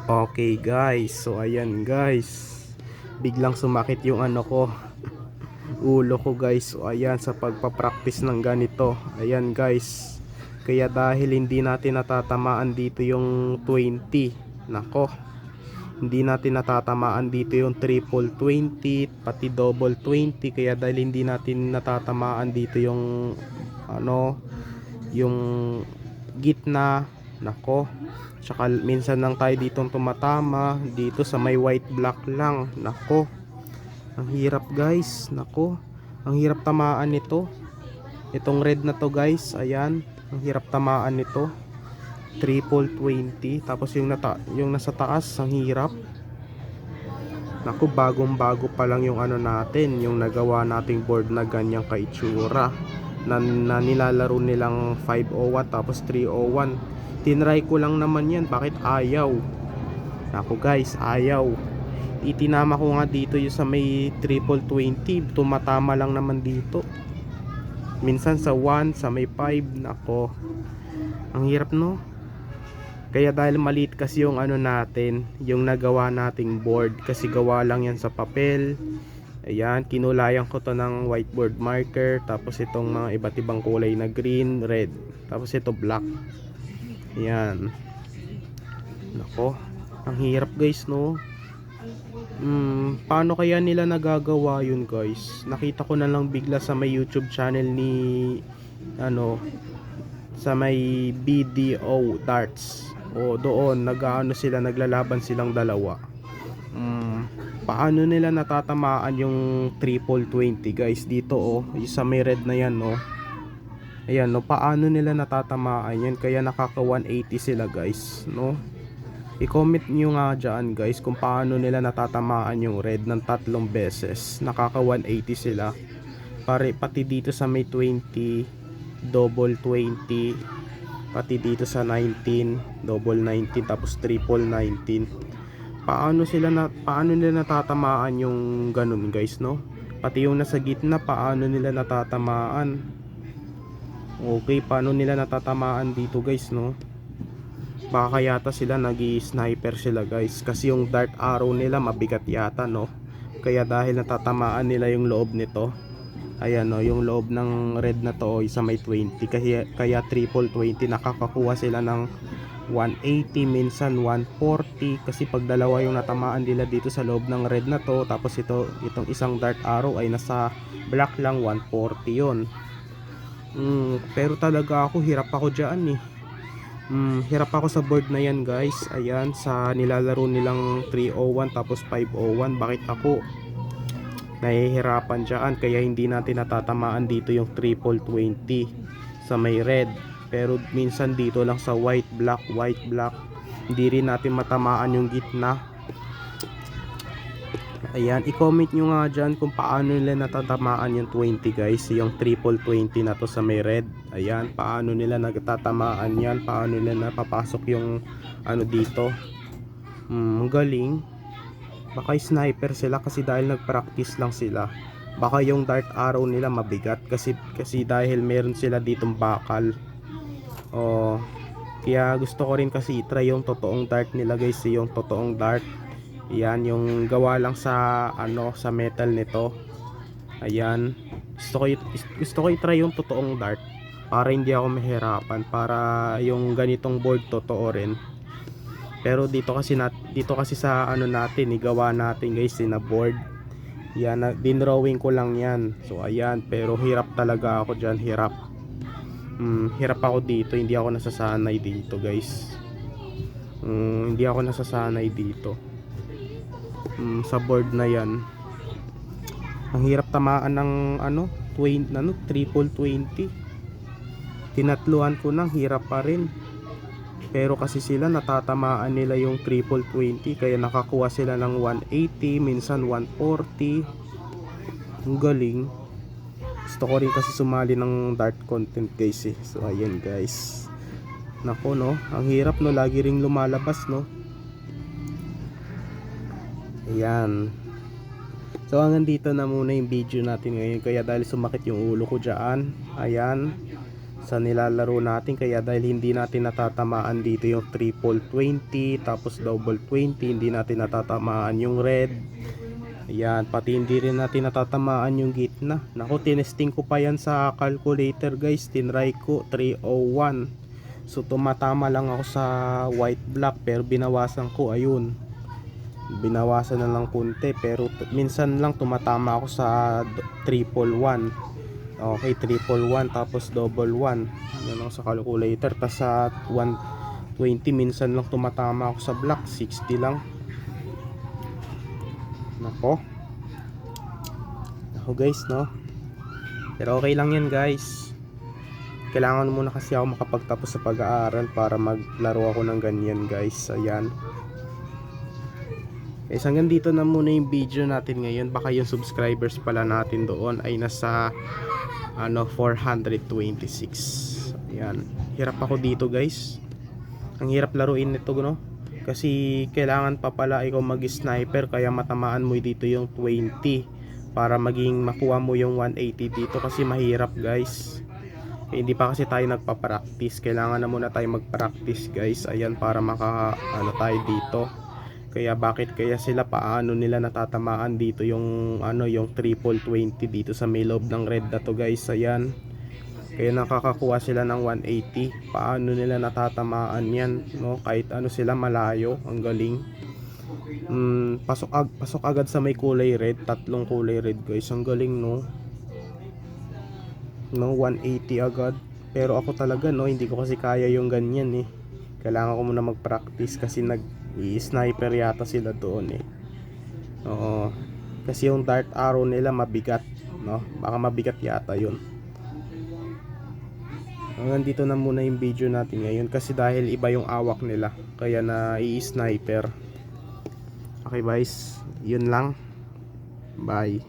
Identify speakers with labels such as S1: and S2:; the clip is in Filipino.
S1: Okay guys, so ayan guys, biglang sumakit yung ano ko, ulo ko guys. So ayan, sa pagpapractice ng ganito, ayan guys, kaya dahil hindi natin natatamaan dito yung 20, nako, hindi natin natatamaan dito yung triple 20 pati double 20. Kaya dahil hindi natin natatamaan dito yung ano, yung gitna, nako, tsaka minsan lang tayo ditong tumatama dito sa may white black lang. Nako, ang hirap guys, nako, ang hirap tamaan nito, itong red na to guys. Ayan, ang hirap tamaan nito, triple 20. Tapos yung nasa taas, ang hirap. Naku, bagong bago pa lang yung ano natin, yung nagawa nating board na ganyang kaitsura na nilalaro nilang 501 tapos 301. Tinry ko lang naman yan, bakit ayaw? Naku guys, ayaw. Itinama ko nga dito yung sa may triple 20, tumatama lang naman dito. Minsan sa 1, sa may 5, nako, ang hirap no. Kaya dahil maliit kasi yung ano natin, yung nagawa nating board, kasi gawa lang yan sa papel. Ayan, kinulayan ko to ng whiteboard marker, tapos itong mga iba't ibang kulay na green, red, tapos ito black. Ayan, nako, ang hirap guys no. Paano kaya nila nagagawa yun guys? Nakita ko na lang bigla sa may YouTube channel ni ano, sa may BDO Darts, o doon nag-aano sila, naglalaban silang dalawa. Paano nila natatamaan yung triple 20 guys? Dito oh, sa may red na yan oh. Ayan no, paano nila natatamaan yan? Kaya nakaka 180 sila guys no. I-comment nyo nga dyan guys kung paano nila natatamaan yung red ng 3 beses. Nakaka 180 sila. Pati dito sa may 20, double 20, pati dito sa 19, double 19, tapos triple 19. Paano nila natatamaan yung ganun guys no? Pati yung nasa gitna, paano nila natatamaan? Okay, paano nila natatamaan dito guys no? Baka yata sila nag-i-sniper sila guys, kasi yung dart arrow nila mabigat yata no. Kaya dahil natatamaan nila yung loob nito, ayan no, yung loob ng red na to isa may 20, kaya triple 20 nakakakuha sila ng 180, minsan 140. Kasi pag dalawa yung natamaan nila dito sa loob ng red na to, tapos itong isang dart arrow ay nasa black lang, 140 yon. Pero talaga ako, hirap ako dyan eh. Hirap ako sa board na yan guys. Ayan, sa nilalaro nilang 301 tapos 501, bakit ako nahihirapan dyan? Kaya hindi natin natatamaan dito yung triple 20 sa may red, pero minsan dito lang sa white black, hindi rin natin matamaan yung gitna. Ayan, i-comment nyo nga dyan kung paano nila natatamaan yung 20 guys, yung triple 20 na to sa may red. Ayan, paano nila nagtatamaan yan, paano nila napapasok yung ano dito. Galing. Baka sniper sila kasi dahil nag-practice lang sila. Baka yung dart arrow nila mabigat kasi dahil meron sila ditong bakal. Kaya gusto ko rin kasi i-try yung totoong dart nila guys, yung totoong dart. Yan yung gawa lang sa ano, sa metal nito. Ayan, gusto ko i-try yung totoong dart para hindi ako mahirapan, para yung ganitong board totoo rin. Pero dito kasi sa ano natin, igawa natin guys na board. Yan, dinrawing ko lang yan. So ayan, pero hirap talaga ako dyan, hirap. Hirap ako dito, hindi ako nasasanay dito guys. Hindi ako nasasanay dito. Sa board na yan, ang hirap tamaan ng ano, triple 20. Tinatluhan ko nang hirap pa rin. Pero kasi sila natatamaan nila yung triple 20, kaya nakakuha sila ng 180, minsan 140. Ang galing. Gusto ko rin kasi sumali ng dart content guys eh. So ayan guys, nako no, ang hirap no, lagi ring lumalabas no. Ayan. So hanggang dito na muna yung video natin ngayon, kaya dahil sumakit yung ulo ko dyan. Ayan. sa nilalaro natin. Kaya dahil hindi natin natatamaan dito yung triple 20 tapos double 20, hindi natin natatamaan yung red. Ayan, pati hindi rin natin natatamaan yung gitna. Naku, tinesting ko pa yan sa calculator guys. Tinry ko 301. So tumatama lang ako sa white black, pero binawasan ko, ayun, binawasan na lang kunti, pero minsan lang tumatama ako sa triple 1. Okay, triple 1 tapos double 1. Yan lang sa calculator. Tapos sa 120 minsan lang tumatama ako sa black, 60 lang. Nako guys, no, pero okay lang yan guys. Kailangan muna kasi ako makapagtapos sa pag-aaral para maglaro ako ng ganyan guys. Ayan guys, hanggang dito na muna yung video natin ngayon. Baka yung subscribers pala natin doon ay nasa 426. Ayan, hirap ako dito guys. Ang hirap laruin nito, no, kasi kailangan pa pala ikaw mag-sniper, kaya matamaan mo dito yung 20 para maging makuha mo yung 180 dito, kasi mahirap guys. Hindi pa kasi tayo nagpa-practice. Kailangan na muna tayo mag-practice guys. Ayan, para maka tayo dito. Kaya bakit kaya sila paano nila natatamaan dito yung yung triple 20 dito sa may loob ng red na to guys. Ayan, kaya nakakakuha sila ng 180. Paano nila natatamaan yan, no? Kahit sila malayo. Ang galing. Pasok agad sa may kulay red. Tatlong kulay red guys. Ang galing, no? 180 agad. Pero ako talaga, no, hindi ko kasi kaya yung ganyan eh. Kailangan ko muna mag-practice kasi nag-sniper yata sila doon eh. Oo, kasi yung dart arrow nila mabigat, no? Baka mabigat yata yun. Hanggang dito na muna yung video natin ngayon, kasi dahil iba yung awak nila, kaya na i-sniper. Okay guys, yun lang. Bye.